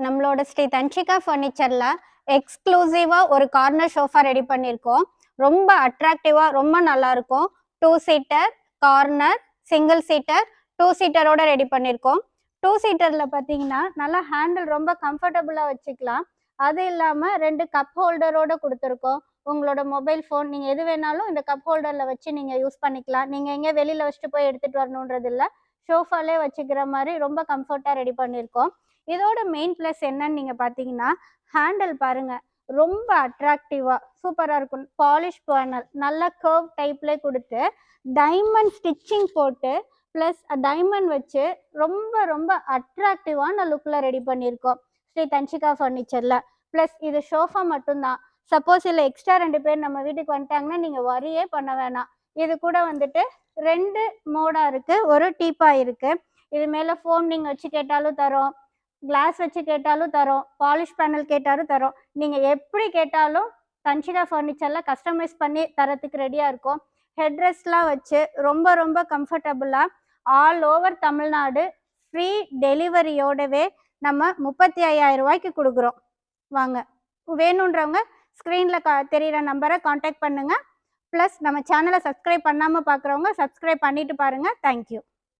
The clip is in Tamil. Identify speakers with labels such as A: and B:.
A: நம்மளோட ஸ்ரீ தன்ஷிகா ஃபர்னிச்சர்ல எக்ஸ்க்ளூசிவா ஒரு கார்னர் சோஃபா ரெடி பண்ணியிருக்கோம். ரொம்ப அட்ராக்டிவா ரொம்ப நல்லா இருக்கும். 2 சீட்டர், கார்னர், சிங்கிள் சீட்டர், 2 சீட்டரோட ரெடி பண்ணியிருக்கோம். 2 சீட்டர்ல பார்த்தீங்கன்னா, நல்லா ஹேண்டில் ரொம்ப கம்ஃபர்டபுளா வச்சுக்கலாம். அது இல்லாம 2 கப் ஹோல்டரோட குடுத்துருக்கோம். உங்களோட மொபைல் ஃபோன் நீங்க எது வேணாலும் இந்த கப் ஹோல்டர்ல வச்சு நீங்க யூஸ் பண்ணிக்கலாம். நீங்க எங்கேயோ வெளியில வச்சுட்டு போய் எடுத்துட்டு வரணுன்றது இல்ல. சோஃபாலே வச்சுக்கிற மாரி ரொம்ப கம்ஃபர்ட்டா ரெடி பண்ணியிருக்கோம். இதோட மெயின் ப்ளஸ் என்னன்னு நீங்க பார்த்தீங்கன்னா, ஹேண்டில் பாருங்க. ரொம்ப அட்ராக்டிவா சூப்பரா இருக்கும். பாலிஷ் பேனல் நல்ல கர்வ் டைப்ல குடுத்து, டைமண்ட் ஸ்டிச்சிங் போட்டு, பிளஸ் டைமண்ட் வச்சு ரொம்ப ரொம்ப அட்ராக்டிவான லுக்ல ரெடி பண்ணியிருக்கோம். ஸ்ரீ தன்ஷிகா ஃபர்னிச்சர்ல. பிளஸ் இது சோஃபா மட்டும் தான். சப்போஸ் இல்ல எக்ஸ்ட்ரா 2 பேர் நம்ம வீட்டுக்கு வந்துட்டாங்கன்னா, நீங்க வொரியே பண்ண வேணாம். இது கூட வந்துட்டு 2 மோடா இருக்கு. ஒரு டீப்பாய் இருக்கு. இது மேல ஃபோம் நீங்க வச்சு கேட்டாலும் தரோம். கிளாஸ் வச்சு கேட்டாலும் தரோம். பாலிஷ் பேனல் கேட்டாலும் தரோம். நீங்க எப்படி கேட்டாலும் தன்ஷிகா ஃபர்னிச்சர்ல கஸ்டமைஸ் பண்ணி தரத்துக்கு ரெடியா இருக்கோம். ஹெட் ரெஸ்ட்லாம் வச்சு ரொம்ப ரொம்ப கம்ஃபர்டபுளா ஆல் ஓவர் தமிழ்நாடு ஃப்ரீ டெலிவரியோடவே நம்ம ரூ. 35,000 குடுக்குறோம். வாங்க. வேணுன்றவங்க ஸ்க்ரீன்ல தெரியிற நம்பர கான்டாக்ட் பண்ணுங்க. பிளஸ் நம்ம சேனல சப்ஸ்கிரைப் பண்ணாம பார்க்குறவங்க சப்ஸ்கிரைப் பண்ணிட்டு பாருங்க. Thank you.